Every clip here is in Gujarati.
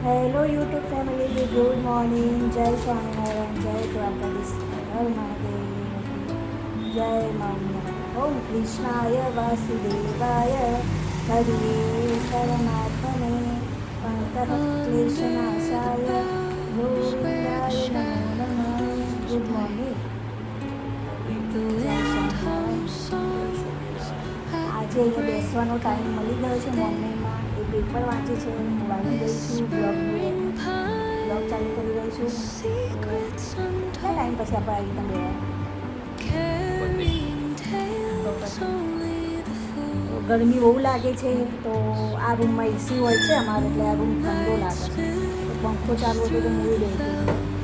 Hello YouTube family, good morning. જય સ્વામિનારાયણ, જય દ્વારકાધીશ, હર મહાદેવ, જય મા ઓમ કૃષ્ણાય વાસુદેવાય હરિ પરમાત્મને પંકજક્લેશનાશાય ગોવિંદાય નમો નમઃ. Good morning. આજે અહીંયા બેસવાનો ટાઈમ મળી ગયો છે. મોર્નિંગમાં એ પેપર વાંચે છે, હું વાંચી રહી છું, બ્લોગ ચાલુ કરી રહી છું. કેટલા ટાઈમ પછી આપણે આવી તમે ગરમી બહુ લાગે છે, તો આ રૂમમાં એસી હોય છે અમારે, એટલે આ રૂમ ઠંડો લાગે છે. પંખો ચાલુ હતો તો મૂવી બેઠી,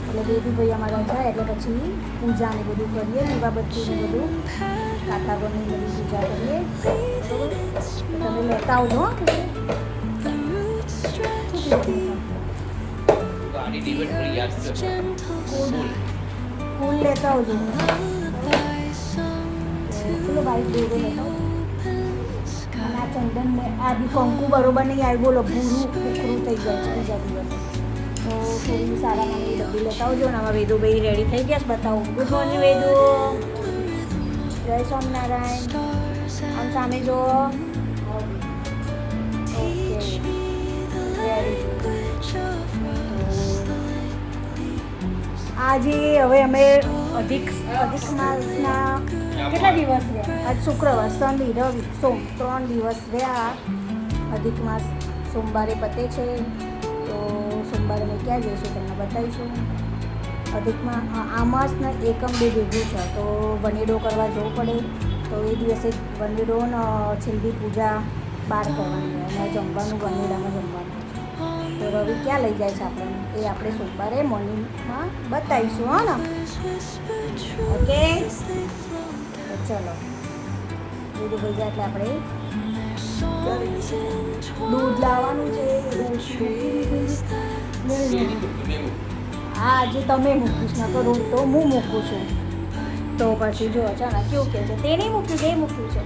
એટલે બેબી ભાઈ અમારા જાય એટલે પછી પૂજા ને બધું કરીએ, દીવાબત્તી ને બધું કાકાગોની બધી પૂજા કરીએ. તમે લેતા આવજો. ફૂલ લેતા આવજો. પેલો બાઈક દોરો લેતા આવજો. અને આ ચંદન ને આ બી કંકુ બરોબર નહીં આવી, બોલો ભૂરું કુકરું થઈ જાય છે બીજા દિવસે. તો થોડી સારા મને ડબ્બી લેતા આવજો. ને આમાં વેદુભાઈ રેડી થઈ ગયા છે, બતાવો. Good morning Vedu. જય સ્વામિનારાયણ. આમ સામે જો. આજે હવે અમે અધિક માસના કેટલા દિવસ રહ્યા? આજ શુક્રવાર, શનિ, રવિ, સોમ 3 દિવસ રહ્યા. અધિક માસ સોમવારે પતે છે, તો સોમવારે અમે ક્યાં જઈશું તમને બતાવીશું. અધિકમાં આ માસને એકમ બે ભેગું છે, તો વનેડો કરવા જવું પડે. તો એ દિવસે વનેડો ને છેલ્લી પૂજા બહાર કરવાની અને જમવાનું વનેડામાં જમવાનું. તો રવિ ક્યાં લઈ જાય છે આપણને એ આપણે સોમવારે મોર્નિંગમાં બતાવીશું. હા ને? ઓકે, તો ચલો. દૂધ થઈ જાય એટલે આપણે દૂધ લાવવાનું છે. હા, આજે તમે મૂકીશ, ન તો રોજ તો હું મૂકું છું. તો પછી જો અચાનક કેવું કહે છે, તે નહીં મૂક્યું, જે મૂક્યું છે.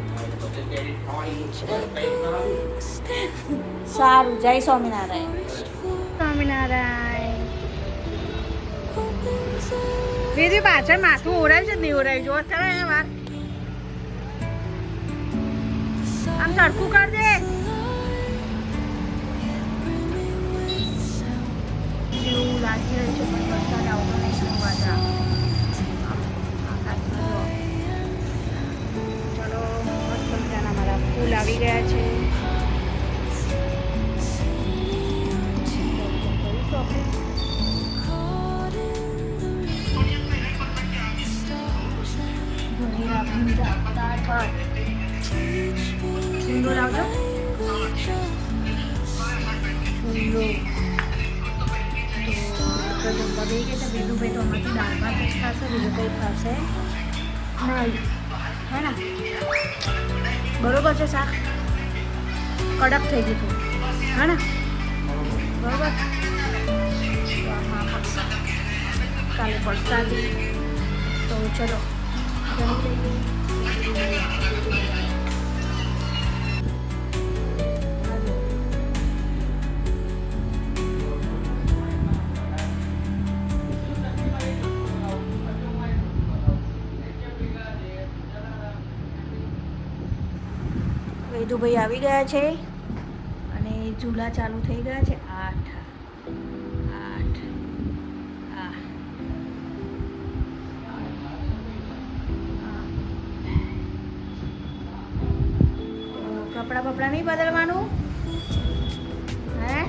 સારું, જય સ્વામિનારાયણ. સ્વામિનારાયણ. બીજી પાછળ માથું ઓરાય છે, નહીં ઓરાય? જો અત્યારે એને વાત આમ તડકું કર દે. એવું લાગી રહ્યું છે પણ વરસાદ આવતો નહીં. શું વાદળા ચલો, મસ્ત મજાના મારા ફૂલ આવી ગયા છે. ચૂંદો લાવજો. જમવા દઈ ગયા. વેદુભાઈ તો આમાંથી દાળ ભાત જ ખાશે, બીજું કંઈ ખાશે નહીં. હે ને? બરોબર છે. શાક કડક થઈ ગયું હતું. હે ને? બરોબર. કાલે વરસાદી. તો ચલો જમી લઈએ. વેદુભાઈ આવી ગયા છે અને ઝૂલા ચાલુ થઈ ગયા છે. 8 કપડાં નહીં બદલવાનું? હે?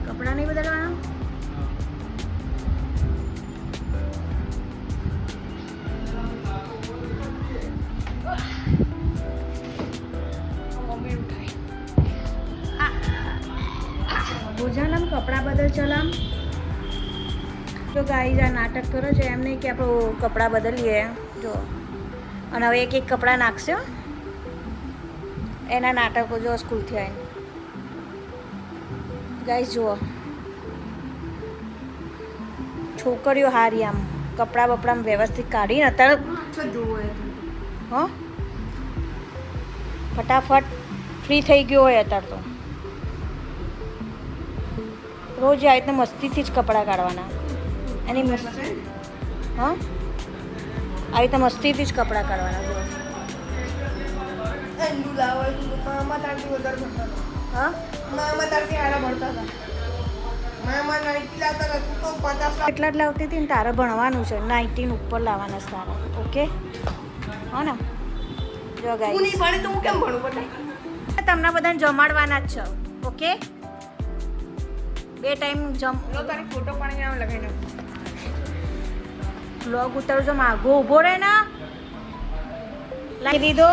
કપડાં નહીં બદલવાનું? ભોજાનમ કપડાં બદલ ચલામ. જો ગાઈઝ આ નાટક કરો છે, એમ નહીં કે આપણું કપડાં બદલીએ. જો, અને હવે એક કપડાં નાખશે. એના નાટકો જો સ્કૂલથી આવીને. ગાઈઝ જુઓ, છોકરીઓ હારી આમ કપડાં બપડાં વ્યવસ્થિત કાઢીને અત્યારે હા ફટાફટ ફ્રી થઈ ગયો હોય અત્યારે તો. રોજ આવી રીતના મસ્તીથી જ કપડાં કાઢવાના. એની હા આવી રીતે મસ્તીથી જ કપડાં કાઢવાના. જો એટલા જ લાવતી હતી ને તારે ભણવાનું છે. 19 ઉપર લાવવાના છે તારે. ઓકે હા ને? જો ગાઈસ તમને બધાને જમાડવાના જ છે. ઓકે 2 ટાઈમ ફોટો પાણી આમ લગાવીને બ્લોગ ઉતારજો. માગો ઊભો રહે ને લાવી દીધો.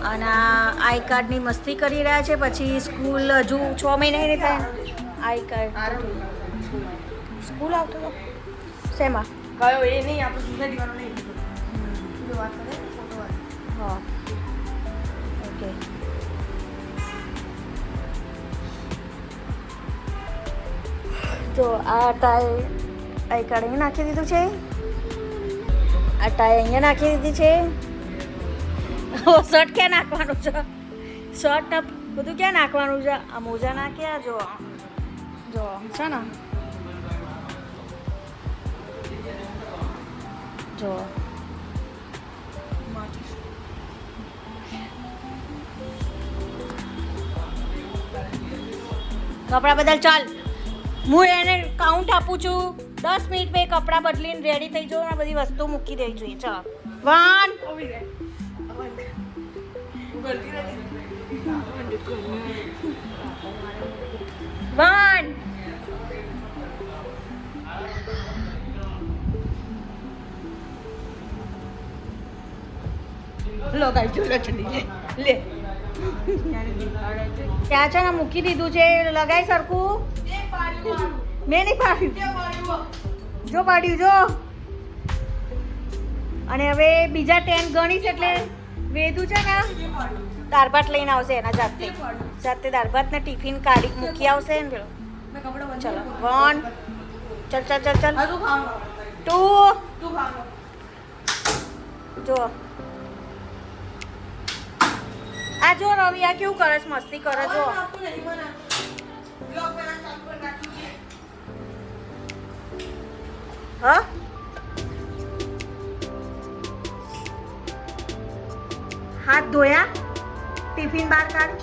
અને આઈ કાર્ડની મસ્તી કરી રહ્યા છે. પછી સ્કૂલ હજુ 6 મહિના નહીં થાય. આઈ કાર્ડ સ્કૂલ આવતો હતો શેમાં કયો એ નહીં આપણે સુધા દીવાનો નહીં વાત કરે ફોટો વાત. હા ઓકે જો આ ટાઈ આઈ કાર્ડ અહીંયા નાખી દીધું છે. આ ટાઈ અહીંયા નાખી દીધી છે. શર્ટ ક્યાં નાખવાનું છે? શર્ટ બધું ક્યાં નાખવાનું છે? આ મોજા નાખ્યા જો જો છે ને જો કપડાં બદલ ચાલ. હું એને કાઉન્ટ આપું છું 10 મિનિટ પછી કપડાં બદલીને રેડી થઈ જાઉં. બધી વસ્તુ મૂકી દેવી જોઈએ. ચાલ 1 લો ગાઈ જો ચડી લે ત્યાં છે ને મૂકી દીધું છે. લગાઈ સરખું. મેં નહીં પાડ્યું. જો પાડ્યું જો. અને હવે બીજા 10 ગણીશ એટલે વેદું છે ને દાળ ભાત લઈને આવશે એના જાતે દાળ ભાત ને ટિફિન કાઢી મૂકી આવશે ને. ચલો 1 ચલ 2 જો આ જો રવિ આ કેવું કરે છે? મસ્તી કરે જો. હા હાથ ધોયા. ટિફિન બહાર કાઢ.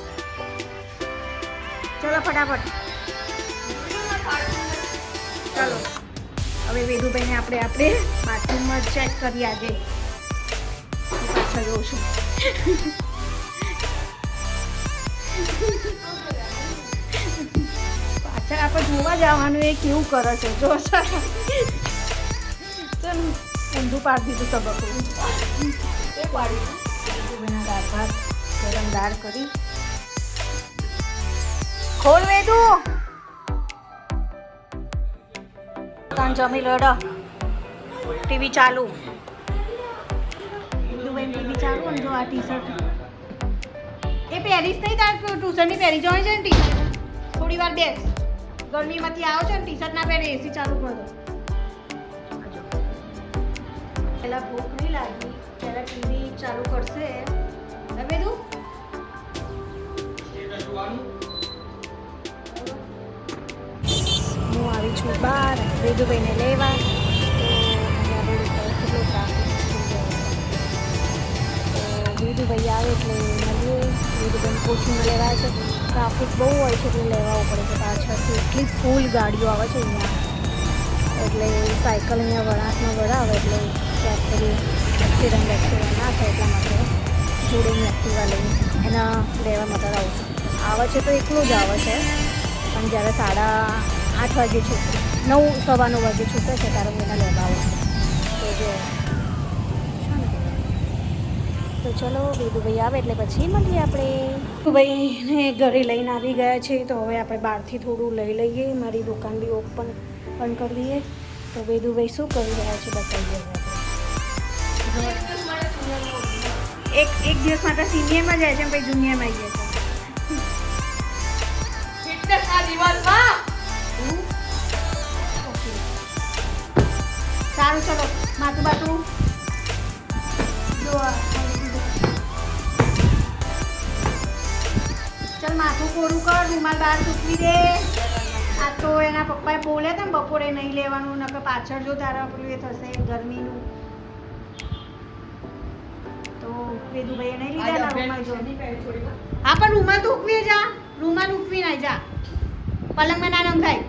ચલો ફટાફટ. ચાલો હવે વેદુભાઈને આપણે બાથરૂમમાં ચેક કરીએ. આજે પાછળ જોઉં છું. પાછળ આપણે જોવા જવાનું એ કેવું કરે છે જો. ચાલ ઊંધું પાડી દીધું તબક્કો. એ પાડી વેદુભાઈના દાળ ભાત ગરમ દાળ કરી. ખોલ વેદુ. જમી લડો. ટીવી ચાલુ. વેદુભાઈ ટીવી ચાલુ. અને જો આ ટી શર્ટ એ પહેરીશ નહીં. તાર ટ્યુશનની પહેરી જવાની છે ને ટી શર્ટ. થોડી વાર બેસ. ગરમીમાંથી આવો છે ને ટી શર્ટ ના પહેરે એસી ચાલુ કરી દો. પહેલાં ભૂખ નહીં લાગી. પહેલાં ટીવી ચાલુ કરશે. હવે તું હું આવી છું બહાર વેદુભાઈને લેવા. તો વેદુભાઈ આવે એટલે મળીએ. વેદુભાઈને કોચિંગમાં લેવા છે. ટ્રાફિક બહુ હોય છે એટલે લેવા પડે છે. પાછળથી એટલી ફૂલ ગાડીઓ આવે છે અહીંયા. એટલે સાયકલ અહીંયા વળાંકમાં વળાવે એટલે ક્યાંક પેલું એક્સિડન્ટ ના થાય એટલા માટે જોડે એક્ટિવા લઈને એના લેવા માટે આવું છું. આવે છે તો એકલું જ આવે છે. પણ જ્યારે 8:30 વાગે છૂટે 9 સવા 9 વાગે છૂટે છે ત્યારે હું એના લેવા આવું છું. તો જો તો ચલો વેદુભાઈ આવે એટલે પછી મળીએ આપણે. વેદુભાઈને ઘરે લઈને આવી ગયા છે. તો હવે આપણે બહારથી થોડું લઈ લઈએ. મારી દુકાન બી ઓપન બંધ કરી દઈએ. તો વેદુભાઈ શું કરી રહ્યા છે બતાવીએ. એક દિવસ માટે સિનિયરમાં જાય છે પછી જુનિયરમાં આવી જાય છે. સારું ચલો માથું બાથું જો ચલ માથું કોરું કર, રૂમાલ બહાર સૂકવી દે. આ તો એના પપ્પાએ બોલ્યા હતા ને બપોરે નહીં લેવાનું, નકર પાછળ જો તારા પેલું એ થશે ગરમીનું. તો વેદુભાઈએ નહીં લીધા એના રૂમાલ જો. હા પણ રૂમાલ તો ઉકવી જા, રૂમાલ ઉકવી નાય જા, પલંગમાં ના નંખાય.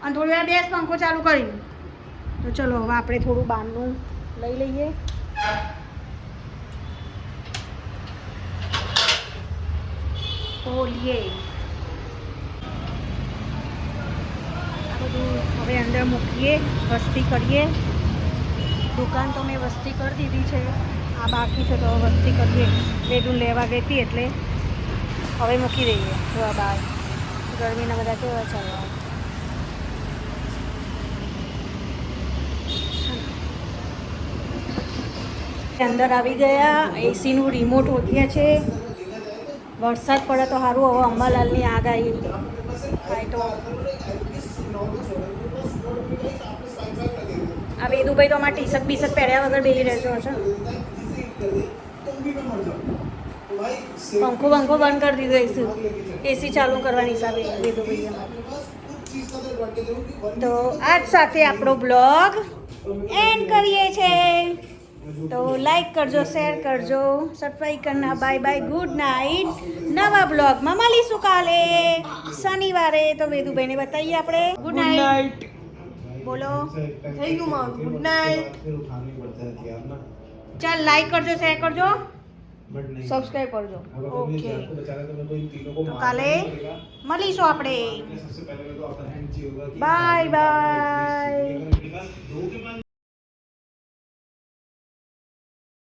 અને થોડી વાર બેસ, પંખો ચાલુ કરી. તો ચલો હવે આપણે થોડું બહારનું લઈ લઈએ. ખોલીએ આ બધું હવે અંદર મૂકીએ, વસ્તી કરીએ. દુકાન તો મેં વસ્તી કરી દીધી છે, આ બાકી છે તો વસ્તી કરીએ. વેદું લેવા ગઈ હતી એટલે હવે મૂકી દઈએ. જો આ બહાર ગરમીના બધા કેવા ચાલવા. અંદર આવી ગયા, એસીનું રિમોટ ઓળખ્યા છે. વરસાદ પડે તો સારું. હવે અંબાલાલની આગાહી થાય તો. આ વેદુભાઈ તો અમારા ટી શર્ટ બીશર્ટ પહેર્યા વગર બેસી રહેજો છે. પંખો બંખો બંધ કરી દીધો, એસી ચાલુ કરવાની હિસાબે વેદુભાઈ અમારે. તો આજ સાથે આપણો બ્લોગ એન્ડ કરીએ છીએ. તો લાઈક કરજો, શેર કરજો, સબસ્ક્રાઈબ કરના. Bye bye, good night. નવા બ્લોગમાં મળીશું કાલે શનિવારે. તો વેદુભાઈને બતાવીએ આપણે. ગુડ નાઇટ બોલો. થઈ ગયું મારું. Good night. ચાલ લાઈક કરજો, શેર કરજો, સબસ્ક્રાઈબ કરજો. ઓકે, તો કાલે મળીશું આપણે. Bye bye.